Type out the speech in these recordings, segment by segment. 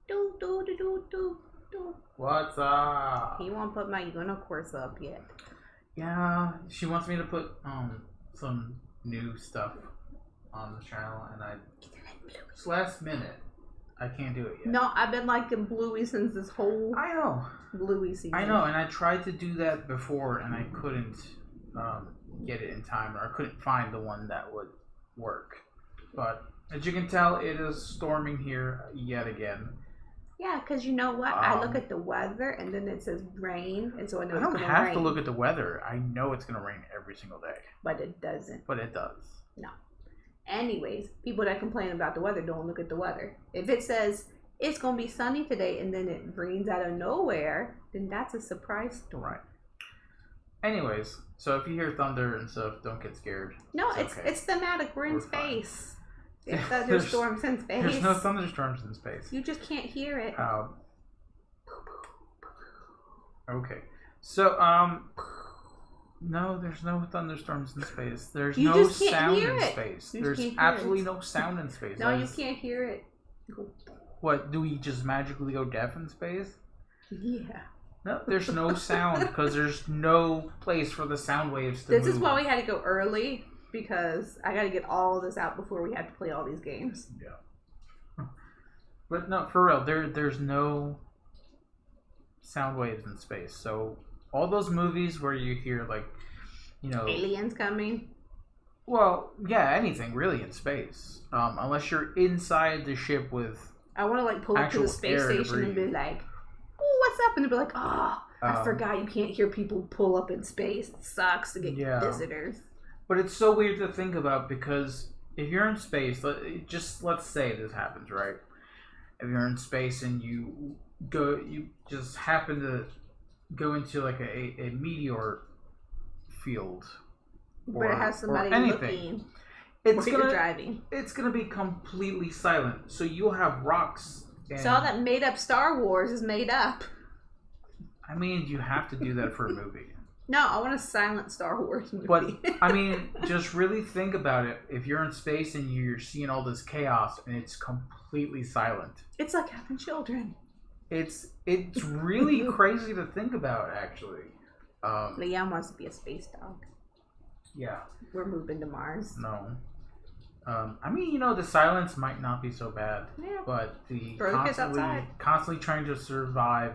Do do do do do do. What's up? He won't put my unicorns up yet. Yeah, she wants me to put some new stuff on the channel, and it's last minute. I can't do it yet. No, I've been liking Bluey since this whole I know. Bluey season. I know, and I tried to do that before, and I couldn't get it in time, or I couldn't find the one that would work. But as you can tell, it is storming here yet again. Yeah, because you know what? I look at the weather, and then it says rain, and so I know it's going to rain. I don't have to look at the weather. I know it's going to rain every single day. But it doesn't. But it does. No. Anyways, people that complain about the weather don't look at the weather. If it says it's going to be sunny today and then it rains out of nowhere, then that's a surprise storm. Right. Anyways, so if you hear thunder and stuff, don't get scared. No, it's thematic. We're in space. It's thunderstorms in space. There's no thunderstorms in space. You just can't hear it. Okay. So, no, there's no thunderstorms in space. There's no sound in space. There's absolutely no sound in space. No, you can't hear it. What, do we just magically go deaf in space? Yeah. No, there's no sound because there's no place for the sound waves to move. This is why we had to go early, because I got to get all this out before we had to play all these games. Yeah. But no, for real, there's no sound waves in space. So all those movies where you hear, like, you know, aliens coming. Well, yeah, anything really in space, unless you're inside the ship with. I want to like pull up to the space station and be like, "Oh, what's up?" And they'll be like, "Oh, I forgot you can't hear people pull up in space. It sucks to get visitors." But it's so weird to think about, because if you're in space, let's say this happens, right? If you're in space and you just happen to go into like a meteor field, where it has somebody looking. It's gonna be completely silent. So you'll have rocks. So all that made up Star Wars is made up. I mean, you have to do that for a movie. No, I want a silent Star Wars movie. But I mean, just really think about it. If you're in space and you're seeing all this chaos and it's completely silent, it's like having children. It's really crazy to think about, actually. Liam wants to be a space dog. Yeah. We're moving to Mars. No. I mean, you know, the silence might not be so bad, but the constantly trying to survive.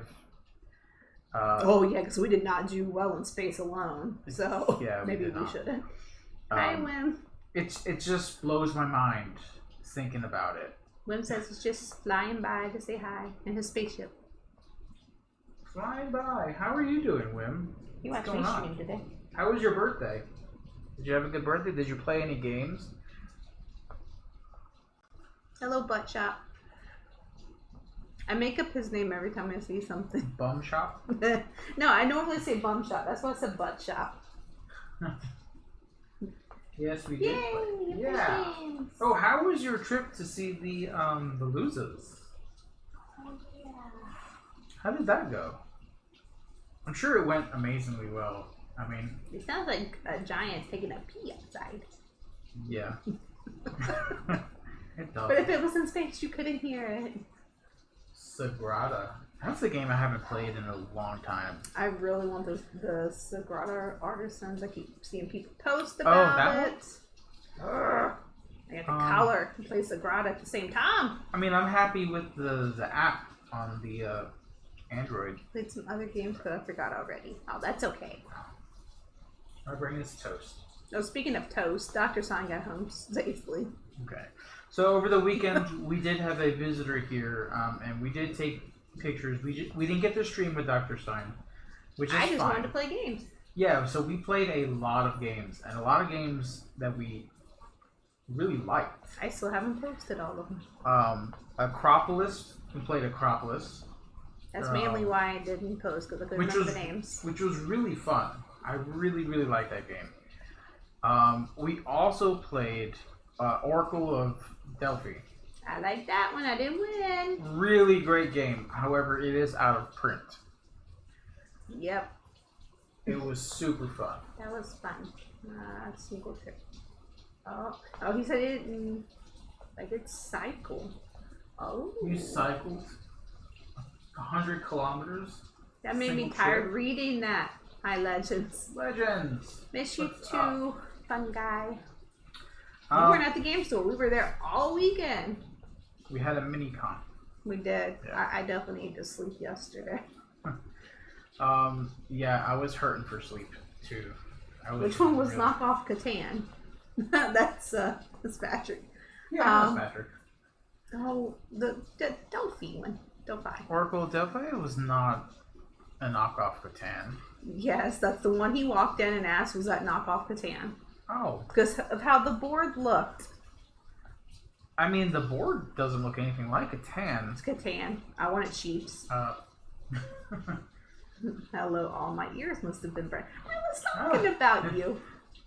Oh yeah, because we did not do well in space alone, so maybe we shouldn't. Hi, Wim. It just blows my mind thinking about it. Wim says he's just flying by to say hi in his spaceship. Flying by. How are you doing, Wim? You actually streamed today. How was your birthday? Did you have a good birthday? Did you play any games? Hello, Butt Shop. I make up his name every time I see something. Bum Shop? No, I normally say Bum Shop. That's why I said Butt Shop. Yes, we did. Yeah. Oh, how was your trip to see the Losers? Oh, yeah. How did that go? I'm sure it went amazingly well. I mean, it sounds like a giant taking a pee outside. Yeah. It does. But if it was in space, you couldn't hear it. Sagrada. That's a game I haven't played in a long time. I really want the Sagrada Artisans. I keep seeing people post about it. I got the color and play Sagrada at the same time. I mean, I'm happy with the app on the Android. Played some other games, but I forgot already. Oh, that's okay. My brain is toast. Oh, speaking of toast, Dr. Sign got home safely. Okay. So over the weekend, we did have a visitor here, and we did take pictures. We didn't get to stream with Dr. Stein, which is fine. I just wanted to play games. Yeah, so we played a lot of games, and a lot of games that we really liked. I still haven't posted all of them. Acropolis. We played Acropolis. That's mainly why I didn't post, because I couldn't remember the names. Which was really fun. I really, really liked that game. We also played Oracle of Delphi. I like that one. I didn't win. Really great game. However, it is out of print. Yep. It was super fun. That was fun. Single trip. Oh, he said it. I did cycle. Oh. You cycled? 100 kilometers. That made me tired reading that. Hi, Legends. Legends. Miss you too, fun guy. We weren't at the game store. We were there all weekend. We had a mini con. We did. Yeah. I definitely need to sleep yesterday. Yeah, I was hurting for sleep too. Which one was knockoff Catan? That's Patrick. Yeah, that's Patrick. Oh, the Delphi one. Delphi. Oracle Delphi was not a knockoff Catan. Yes, that's the one he walked in and asked, was that knockoff Catan? Oh. Because of how the board looked. I mean, the board doesn't look anything like Catan. It's Catan. I wanted Chiefs. Hello, all my ears must have been burnt. I was talking about you.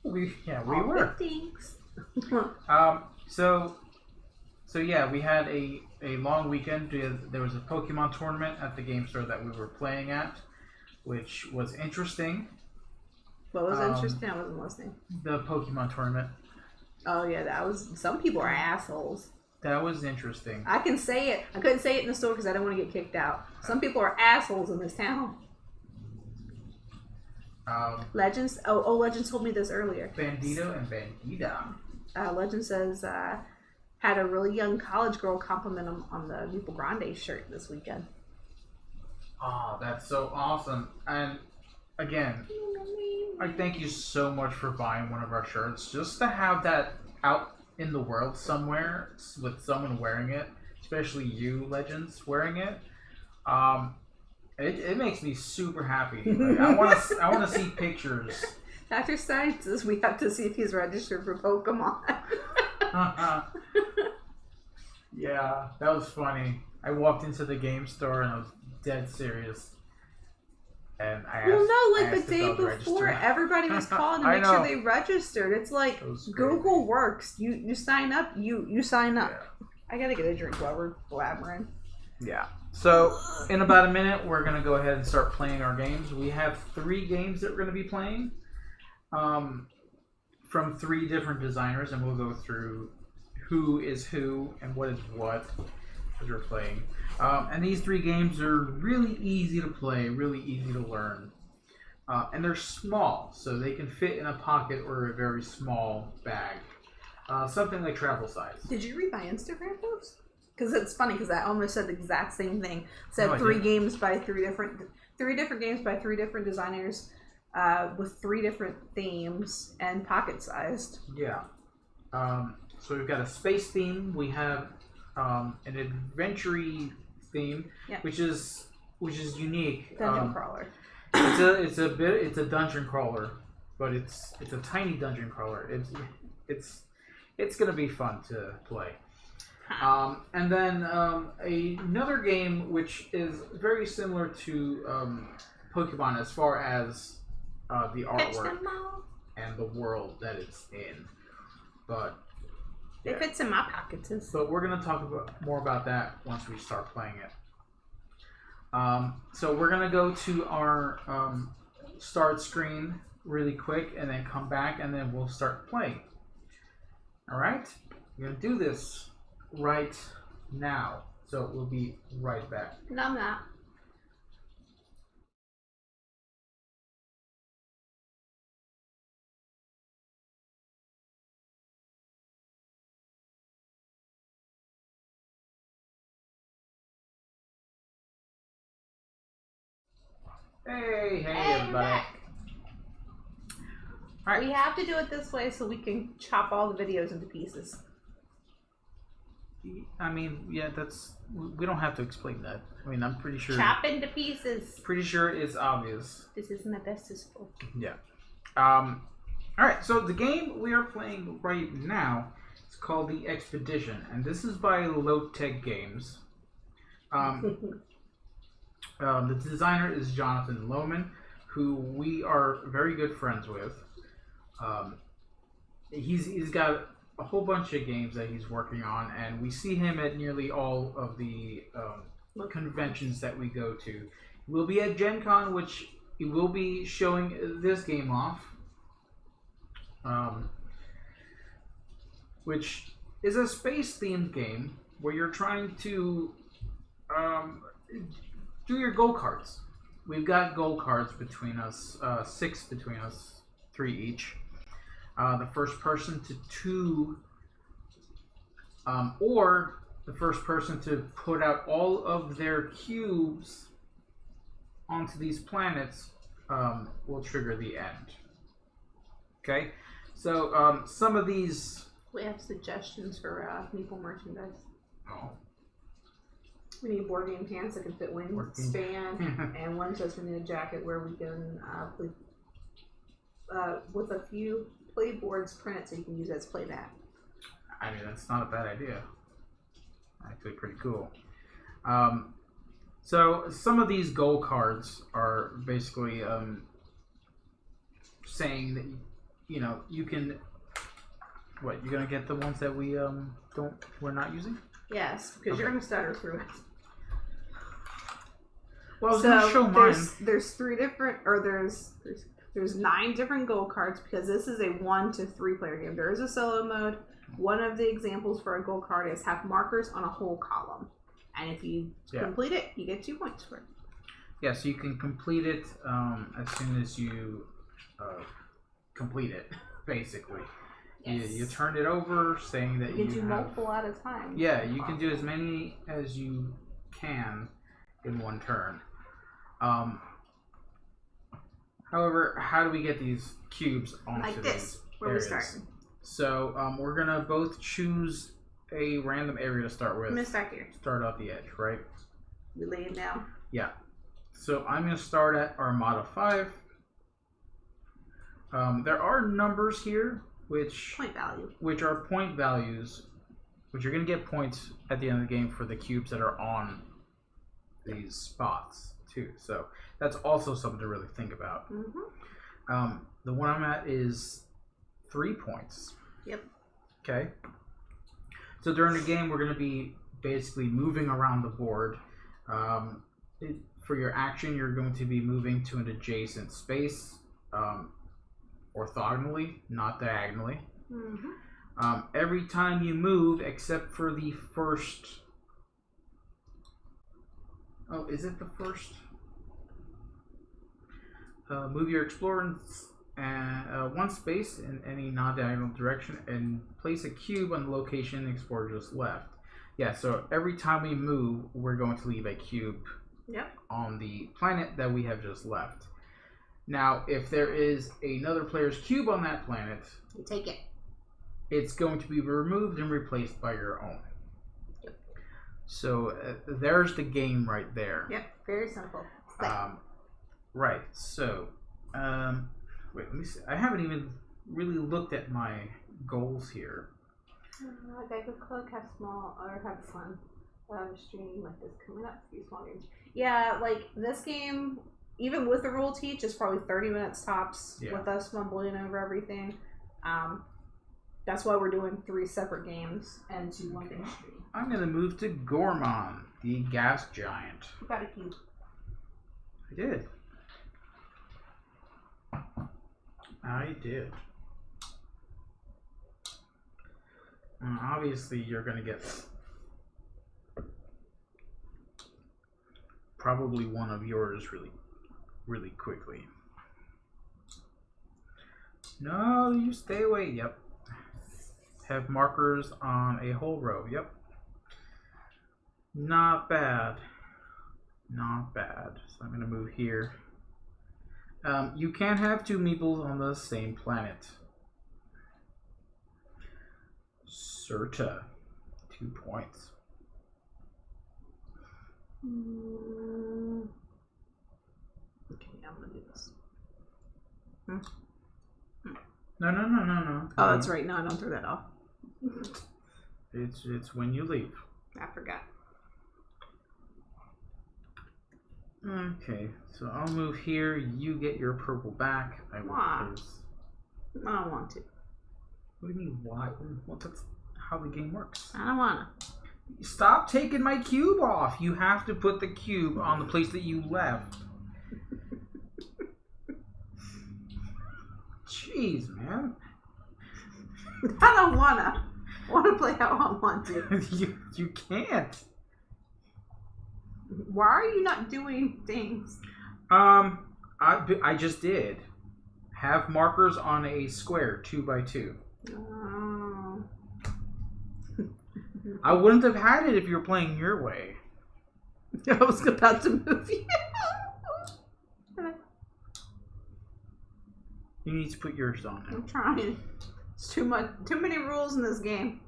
We were. Thanks. So yeah, we had a long weekend. There was a Pokemon tournament at the game store that we were playing at, which was interesting. What was interesting? I wasn't listening. The Pokemon tournament. Oh yeah, that was. Some people are assholes. That was interesting. I can say it. I couldn't say it in the store because I don't want to get kicked out. Some people are assholes in this town. Legends. Oh, Legends told me this earlier. Bandito and Bandita. Legend says had a really young college girl compliment him on the Grupo Grande shirt this weekend. Oh, that's so awesome! And again, I thank you so much for buying one of our shirts. Just to have that out in the world somewhere with someone wearing it, especially you, Legends, wearing it. It makes me super happy. Like, I want to see pictures. Dr. Stein says we have to see if he's registered for Pokemon. Yeah, that was funny. I walked into the game store and I was dead serious. And I asked, the day before, everybody was calling to make sure they registered. It's like Google works. You sign up, you sign up. Yeah. I gotta get a drink while we're blabbering. Yeah. So, in about a minute, we're going to go ahead and start playing our games. We have 3 games that we're going to be playing from 3 different designers, and we'll go through who is who and what is what as we're playing. And these 3 games are really easy to play, really easy to learn. And they're small, so they can fit in a pocket or a very small bag. Something like travel size. Did you read my Instagram post? Because it's funny because I almost said the exact same thing. It said 3 games by 3 different games by 3 different designers with 3 different themes and pocket sized. Yeah. So we've got a space theme. We have an adventure-y theme, which is unique. Dungeon crawler. It's a dungeon crawler, but it's a tiny dungeon crawler. It's gonna be fun to play. And then another game which is very similar to Pokemon as far as the artwork and the world that it's in, but it fits in my pockets. But we're gonna talk more about that once we start playing it. So we're gonna go to our start screen really quick, and then come back, and then we'll start playing. All right, we're gonna do this right now, so we'll be right back. No, I'm not. Hey, everybody. All right. We have to do it this way so we can chop all the videos into pieces. I mean, yeah, we don't have to explain that. I mean, I'm pretty sure. Chop into pieces. Pretty sure it's obvious. This is my bestest book. Yeah. All right. So the game we are playing right now is called The Expedition, and this is by Lowtek Games. The designer is Jonathan Lohman, who we are very good friends with. He's got a whole bunch of games that he's working on, and we see him at nearly all of the conventions that we go to. We'll be at Gen Con, which he will be showing this game off, which is a space-themed game where you're trying to do your goal cards. We've got goal cards between us, 6 between us, 3 each. The first person to 2, or the first person to put out all of their cubes onto these planets will trigger the end. Okay? So, some of these... We have suggestions for Meeple merchandise. Oh. We need board game pants that can fit wingspan, and one says we need a jacket where we can play, with a few play boards printed so you can use it as play mat. I mean, that's not a bad idea. Actually, pretty cool. So some of these goal cards are basically saying that you can. What, you're gonna get the ones that we're not using? Yes, because you're gonna stutter through it. Well, I was gonna show mine. There's 3 different, or there's 9 different goal cards because this is a 1 to 3 player game. There is a solo mode. One of the examples for a goal card is have markers on a whole column, and if you complete it, you get 2 points for it. Yeah, so you can complete it as soon as you complete it, basically. Yes. You turn it over, saying that you can do multiple at a time. Yeah, you can do as many as you can in one turn. However, how do we get these cubes onto these where areas? we starting? So we're gonna both choose a random area to start with. I'm gonna start here. Start out the edge, right? We lay it down. Yeah. So I'm gonna start at Armada 5. There are numbers here which are point values, which you're going to get points at the end of the game for the cubes that are on these spots too. So that's also something to really think about. Mm-hmm. The one I'm at is 3 points. Yep. Okay. So during the game, we're going to be basically moving around the board. For your action, you're going to be moving to an adjacent space. Orthogonally, not diagonally. Mm-hmm. Every time you move, except for the first... Oh, is it the first? Move your explorer one space in any non-diagonal direction and place a cube on the location the explorer just left. Yeah, so every time we move, we're going to leave a cube on the planet that we have just left. Now, if there is another player's cube on that planet, you take it. It's going to be removed and replaced by your own. Yep. So there's the game right there. Yep, very simple. Right. So, wait, let me see. I haven't even really looked at my goals here. Okay, good cook, have small, or have fun. Stream like this coming up. Few small games. Yeah, like this game. Even with the rule teach, it's probably 30 minutes tops with us mumbling over everything. That's why we're doing 3 separate games and 2 one-day stream. I'm going to move to Gormon, the gas giant. You got a cube. I did. I did. Obviously, you're going to get probably one of yours really quickly. No, you stay away. Yep. Have markers on a whole row. Yep. Not bad. Not bad. So I'm going to move here. You can't have 2 meeples on the same planet. Certa. 2 points. Okay, I'm gonna do this. No. Oh, that's right. No, don't throw that off. It's when you leave. I forgot. Okay, so I'll move here. You get your purple back. I don't want to. What do you mean, why? Well, that's how the game works. I don't want to. Stop taking my cube off. You have to put the cube on the place that you left. Jeez, man. I don't wanna. I wanna play how I want to. you can't. Why are you not doing things? I just did. Have markers on a square 2x2. Oh. I wouldn't have had it if you were playing your way. I was about to move you. You need to put yours on now. I'm trying. It's too many rules in this game.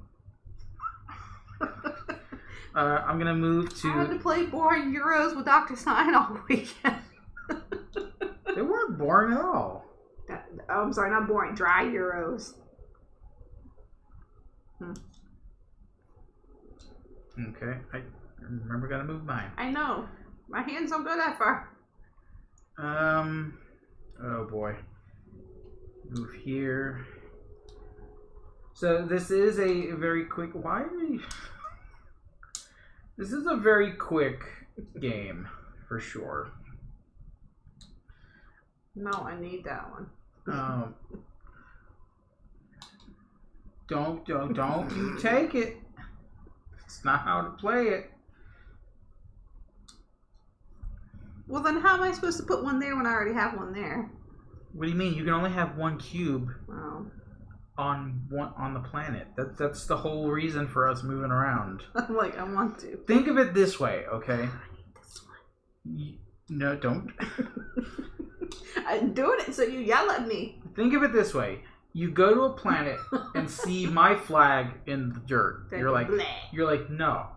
I'm gonna move to. I had to play boring Euros with Dr. Stein all weekend. They weren't boring at all. I'm sorry, not boring. Dry Euros. Okay, I remember gotta move mine. I know. My hands don't go that far. Oh boy. Move here. So this is a very quick. Why are we? This is a very quick game for sure. No, I need that one. Don't you take it. It's not how to play it. Well, then how am I supposed to put one there when I already have one there? What do you mean? You can only have one cube Oh. on the planet. That's the whole reason for us moving around. I'm like, I want to. Think of it this way, okay? I need this one. No, don't. I'm doing it so you yell at me. Think of it this way. You go to a planet and see my flag in the dirt. You're like, no.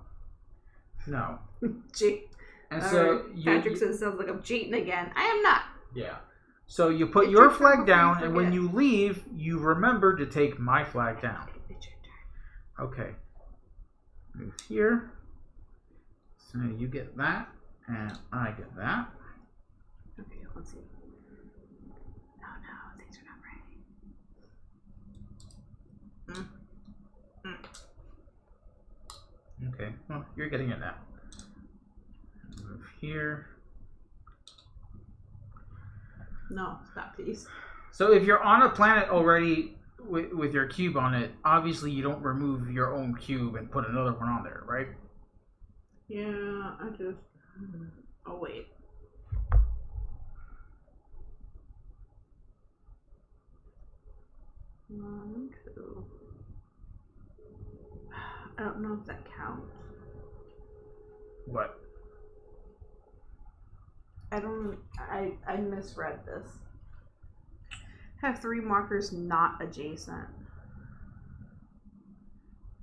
Gee. And so Patrick says it sounds like I'm cheating again. I am not. Yeah. So you put your flag down, and when you leave, you remember to take my flag down. It's your turn. Okay. Move here. So you get that, and I get that. Okay, let's see. No, things are not ready. Okay, well, you're getting it now. Move here. No, stop, please. So if you're on a planet already with your cube on it, obviously you don't remove your own cube and put another one on there, right? Yeah, I just... Oh, wait. One, two... I don't know if that counts. What? I misread this. Have 3 markers not adjacent.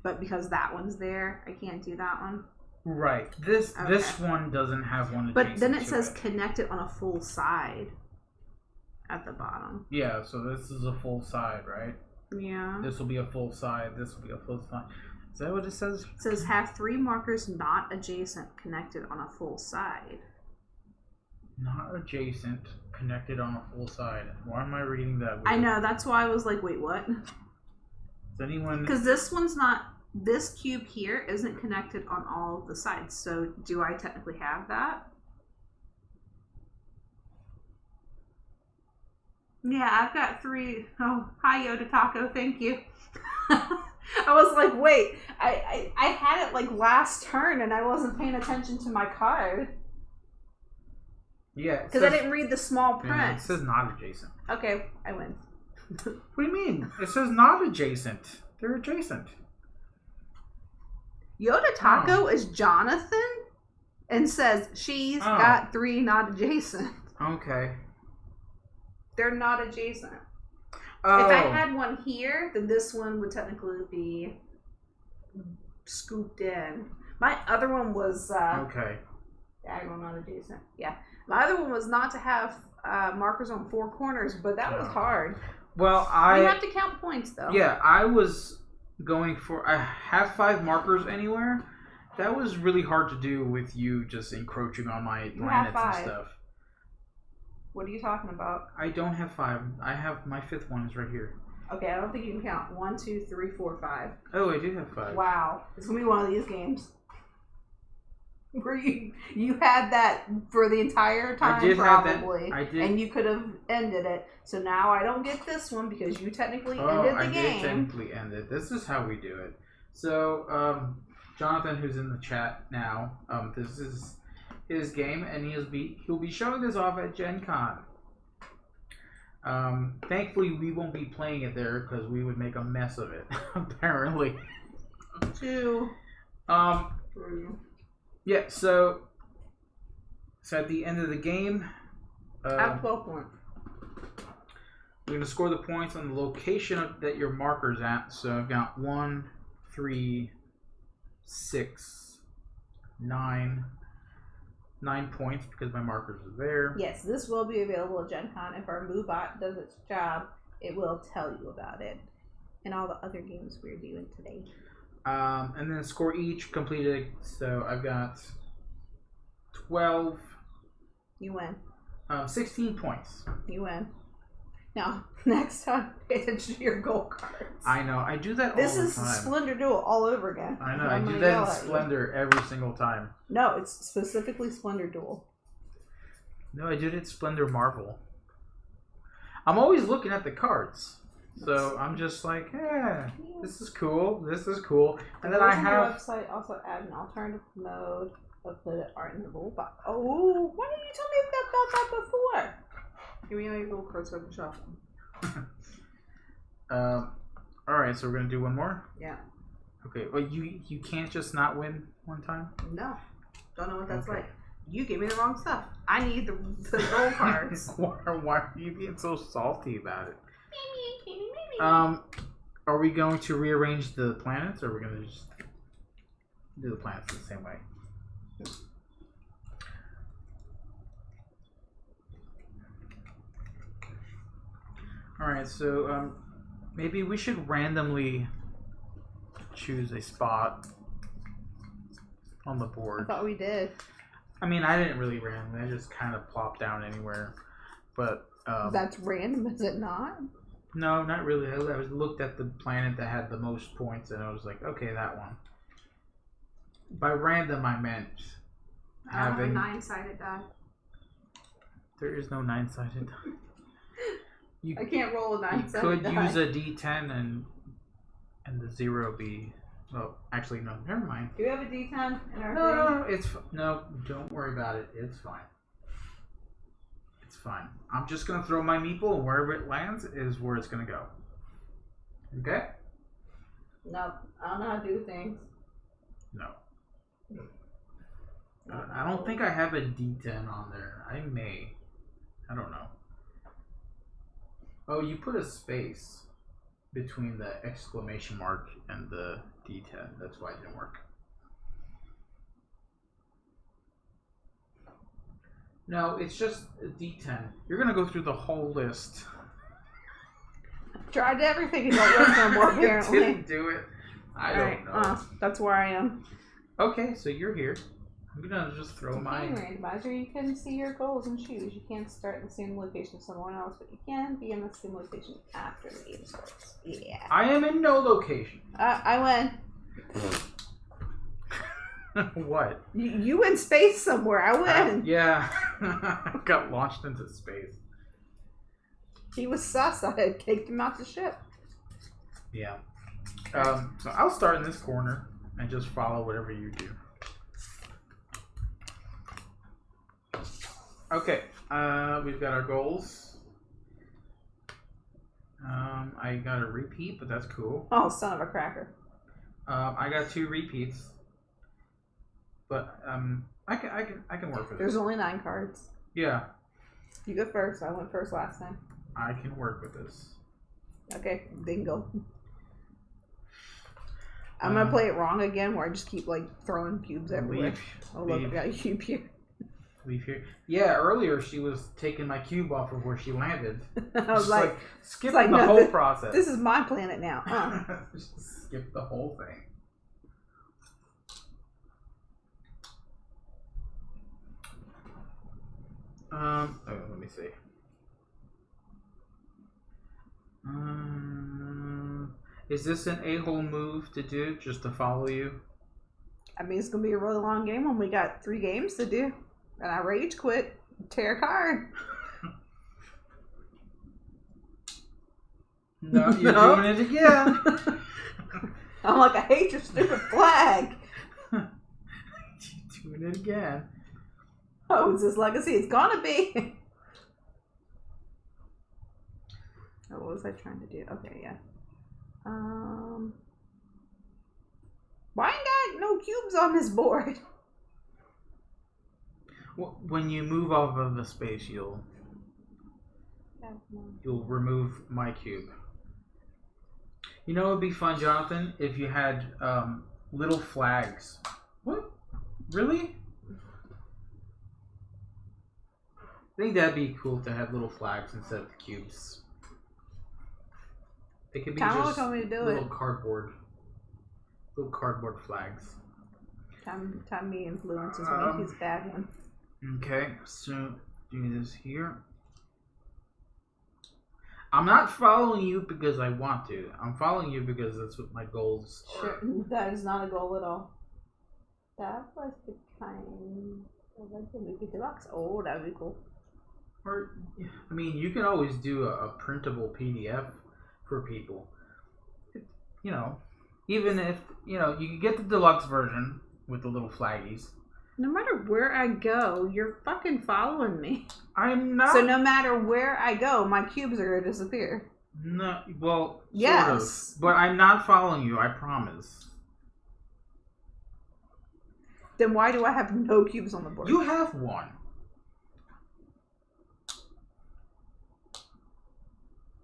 But because that one's there, I can't do that one. Right. This one doesn't have one adjacent. But then it says connected on a full side at the bottom. Yeah, so this is a full side, right? Yeah. This will be a full side. This will be a full side. Is that what it says? It says have 3 markers not adjacent connected on a full side. Not adjacent, connected on a full side. Why am I reading that? I know, that's why I was like, wait, what? Is anyone... Because this one's not... This cube here isn't connected on all of the sides. So do I technically have that? Yeah, I've got 3... Oh, hi Yoda Taco, thank you. I was like, wait, I had it like last turn and I wasn't paying attention to my card. Yeah. Because I didn't read the small print. Yeah, it says not adjacent. Okay, I win. What do you mean? It says not adjacent. They're adjacent. Yoda Taco is Jonathan and says she's got 3 not adjacent. Okay. They're not adjacent. Oh. If I had one here, then this one would technically be scooped in. My other one was okay. Diagonal not adjacent. Yeah. My other one was not to have markers on 4 corners, but that was hard. Well, You have to count points, though. Yeah, I was going for... I have 5 markers anywhere. That was really hard to do with you just encroaching on my planets and stuff. What are you talking about? I don't have 5. I have... My 5th one is right here. Okay, I don't think you can count. 1, 2, 3, 4, 5. Oh, I do have 5. Wow. It's going to be one of these games. Where you had that for the entire time, I did probably, have that. I did. And you could have ended it. So now I don't get this one because you technically ended the game. I did technically end it. This is how we do it. So, Jonathan, who's in the chat now, this is his game, and he'll be showing this off at Gen Con. Thankfully, we won't be playing it there because we would make a mess of it. Apparently. 2. Yeah. So at the end of the game, I have 12 points. We're going to score the points on the location that your marker's at. So I've got 1, 3, 6, 9 points because my markers are there. Yes, this will be available at Gen Con. If our MooBot does its job, it will tell you about it. And all the other games we're doing today. And then score each completed. So I've got 12. You win. 16 points. You win. Now, next time, pay attention to your goal cards. I know. I do that all the time. This is Splendor Duel all over again. I know. I do that in Splendor every single time. No, it's specifically Splendor Duel. No, I do it in Splendor Marvel. I'm always looking at the cards. So I'm just like, this is cool. This is cool. And then I have... The website also add an alternative mode of the art in the rule box. Oh, why didn't you tell me about that before? Give me all your little cards so I can shuffle them. Alright, so we're going to do one more? Yeah. Okay, well, you can't just not win one time? No. Don't know what that's like. You gave me the wrong stuff. I need the gold cards. Why are you being so salty about it? Maybe. Are we going to rearrange the planets, or are we going to just do the planets the same way? Alright, so maybe we should randomly choose a spot on the board. I thought we did. I mean, I didn't really randomly. I just kind of plopped down anywhere. But that's random, is it not? No, not really. I looked at the planet that had the most points, and I was like, okay, that one. By random, I meant having... I have a 9-sided die. There is no 9-sided die. I can't roll a 9-sided die. You could use a D10 and the 0 be... Well, actually, no. Never mind. Do we have a D10 in our thing? No, don't worry about it. It's fine. It's fine. I'm just going to throw my meeple, and wherever it lands is where it's going to go. Okay? No, I don't know how to do things. No. I don't think I have a D10 on there. I may. I don't know. Oh, you put a space between the exclamation mark and the D10. That's why it didn't work. No, it's just a D10. You're going to go through the whole list. Tried everything and don't work no more, apparently. Didn't do it. I don't know. That's where I am. Okay, so you're here. I'm going to just throw my... randomizer, you can see your goals and choose. You can't start in the same location as someone else, but you can be in the same location after the game starts. Yeah. I am in no location. I win. What? You in space somewhere. I win. Yeah. Got launched into space. He was sus. I had kicked him out the ship. Yeah. So I'll start in this corner and just follow whatever you do. Okay. We've got our goals. I got a repeat, but that's cool. Oh, son of a cracker. I got 2 repeats. But I can work with this. There's only 9 cards. Yeah. You go first. I went first last time. I can work with this. Okay, bingo. I'm gonna play it wrong again, where I just keep like throwing cubes everywhere. Look, I got a cube here. Leave here. Yeah, earlier she was taking my cube off of where she landed. I was like skipping the whole process. This is my planet now. Just skip the whole thing. Let me see. Is this an a-hole move to do, just to follow you? I mean, it's gonna be a really long game when we got 3 games to do, and I rage quit, tear a card. No, you're doing it again. I'm like, I hate your stupid flag. You're doing it again. Oh, it's his legacy. It's gonna be. Oh, what was I trying to do? Okay, yeah. Why ain't got no cubes on this board? Well, when you move off of the space, you'll remove my cube. You know, it'd be fun, Jonathan, if you had little flags. What? Really? I think that'd be cool to have little flags instead of cubes. They could be just little cardboard flags. Tommy influences me. He's a bad one. Okay, so do this here. I'm not following you because I want to. I'm following you because that's what my goals are. Sure, that is not a goal at all. That was the kind of the movie deluxe. Oh, that would be cool. Or, I mean, you can always do a printable PDF for people. You know, even if, you know, you can get the deluxe version with the little flaggies. No matter where I go, you're fucking following me. I'm not. So no matter where I go, my cubes are gonna disappear. No, well, yes. Sort of, but I'm not following you, I promise. Then why do I have no cubes on the board? You have one.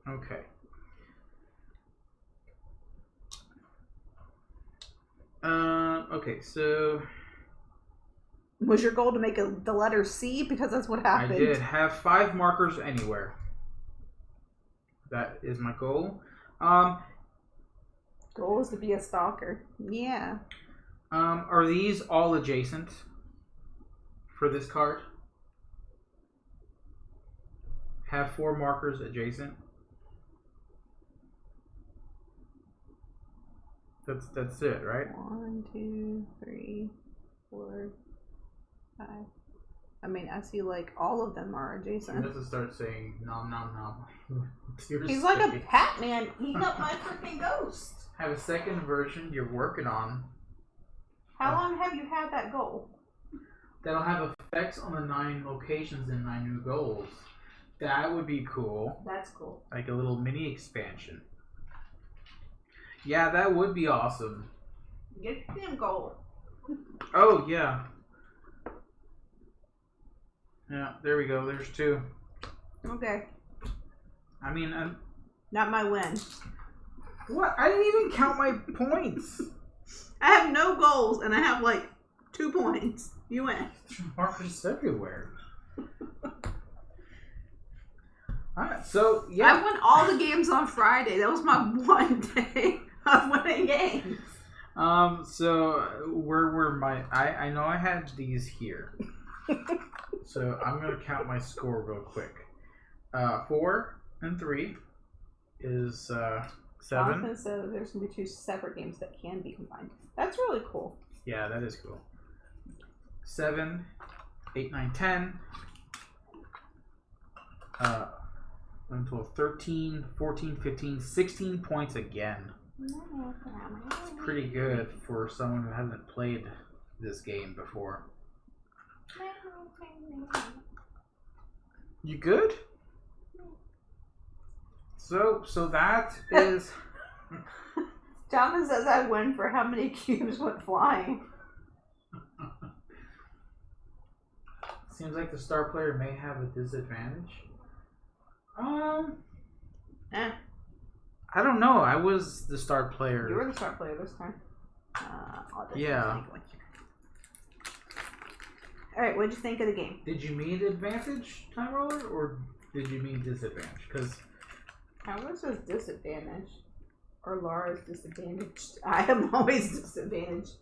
Okay. Okay, so... Was your goal to make the letter C? Because that's what happened. I did. Have 5 markers anywhere. That is my goal. Goal is to be a stalker. Yeah. Are these all adjacent for this card? Have 4 markers adjacent. That's it, right? 1, 2, 3, 4, 5. I mean, I see like all of them are adjacent. He has to start saying nom nom nom. He's like a hat man. He's not my freaking ghost. Have a second version you're working on. How long have you had that goal? That'll have effects on the 9 locations and 9 new goals. That would be cool. That's cool. Like a little mini expansion. Yeah, that would be awesome. Get the damn goal. Oh, yeah. Yeah, there we go. There's 2. Okay. I mean, not my win. What? I didn't even count my points. I have no goals, and I have like 2 points. You win. Markers everywhere. Alright, so, yeah. I won all the games on Friday. That was my one day of winning games. So, where were my... I know I had these here. So, I'm going to count my score real quick. 4 and 3 is 7. Jonathan said that there's going to be 2 separate games that can be combined. That's really cool. Yeah, that is cool. 7, 8, 9, 10. 11, 12, 13, 14, 15, 16 points again. It's pretty good for someone who hasn't played this game before. You good? So that is... Jonathan says I win for how many cubes went flying. Seems like the star player may have a disadvantage. I don't know. I was the star player. You were the star player this time. Yeah. Alright, what did you think of the game? Did you mean advantage, Time Roller, or did you mean disadvantage? Because Tyler says disadvantage. Or Laura's disadvantaged. I am always disadvantaged.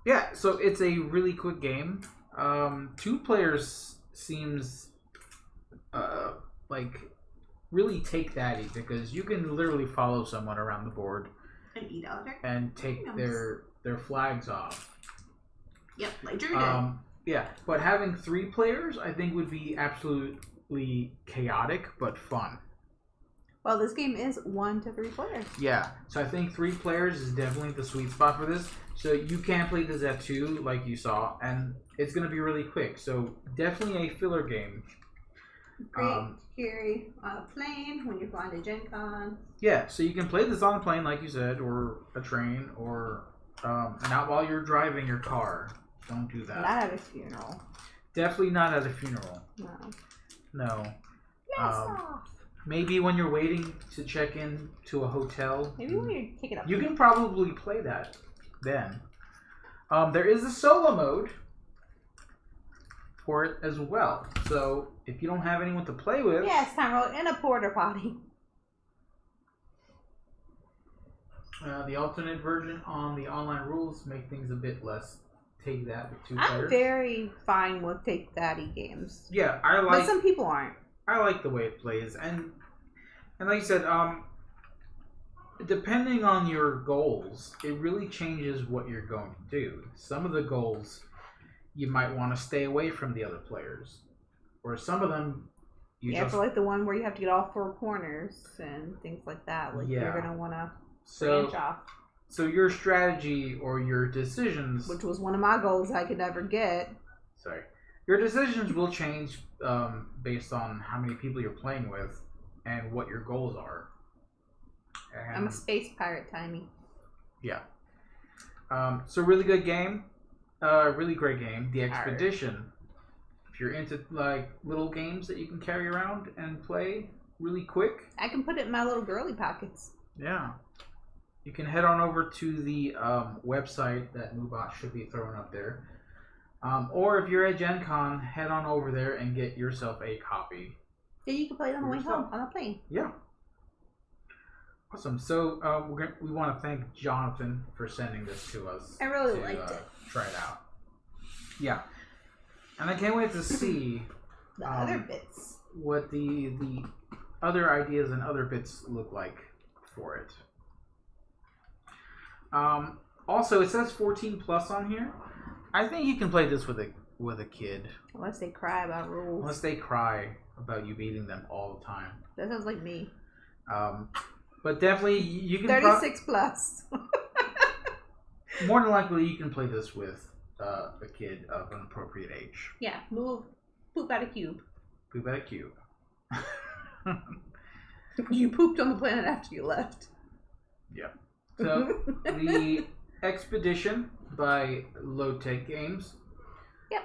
Yeah, so it's a really quick game. 2 players seems like really take that because you can literally follow someone around the board and eat out there and take their flags off. Yep, like Drew did. Yeah, but having 3 players I think would be absolutely chaotic but fun. Well, this game is 1 to 3 players. Yeah, so I think 3 players is definitely the sweet spot for this So you can play this at 2, like you saw, and it's going to be really quick. So definitely a filler game. Great to carry on a plane when you're flying to Gen Con. Yeah, so you can play this on a plane, like you said, or a train, or not while you're driving your car. Don't do that. Not at a funeral. Definitely not at a funeral. No. Maybe when you're waiting to check in to a hotel. Maybe when you're taking a You can probably play that then. There is a solo mode for it as well. So if you don't have anyone to play with, yeah, it's time roll in a porta potty. The alternate version on the online rules make things a bit less. Take that with 2 players. I'm very fine with take thatty games. Yeah, but some people aren't. I like the way it plays, and like you said, depending on your goals, it really changes what you're going to do. Some of the goals you might want to stay away from the other players, or some of them for like the one where you have to get all 4 corners and things like that. Like you're gonna want to branch off. So your strategy or your decisions, which was one of my goals I could never get. Sorry, your decisions will change based on how many people you're playing with and what your goals are. And I'm a space pirate, Timey. Yeah. So really good game. Really great game. The Expedition. If you're into like little games that you can carry around and play really quick. I can put it in my little girly pockets. Yeah. You can head on over to the website that Moobot should be throwing up there. Or if you're at Gen Con, head on over there and get yourself a copy. Yeah, you can play it on the way home on a plane. Yeah. Awesome. So we want to thank Jonathan for sending this to us. I really liked it. Try it out. Yeah. And I can't wait to see the other bits. What the other ideas and other bits look like for it. Also, it says 14 plus on here. I think you can play this with a kid. Unless they cry about rules. Unless they cry about you beating them all the time. That sounds like me. But definitely you can 36 plus. More than likely you can play this with a kid of an appropriate age. Yeah, poop out a cube. Poop out a cube. You pooped on the planet after you left. Yeah. So the Expedition by Lowtek Games. Yep.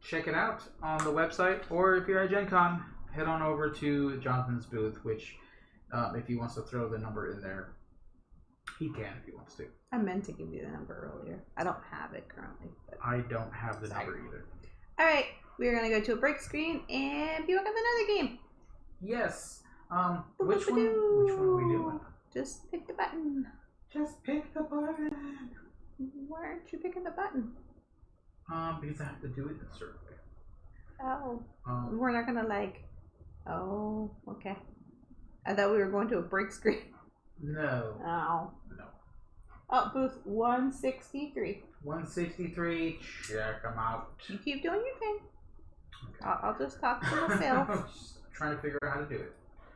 Check it out on the website, or if you're at Gen Con, head on over to Jonathan's booth, which if he wants to throw the number in there, he can if he wants to. I meant to give you the number earlier. I don't have it currently. But I don't have the number either. Alright, we're going to go to a break screen and be back with another game. Yes. Which one are we doing? Just pick the button. Just pick the button. Why aren't you picking the button? Because I have to do it in a certain way. Oh. We're not going to oh, okay. I thought we were going to a break screen. No. Oh. No. Oh, booth 163. 163. Check them out. You keep doing your thing. Okay. I'll just talk to myself. Just trying to figure out how to do it.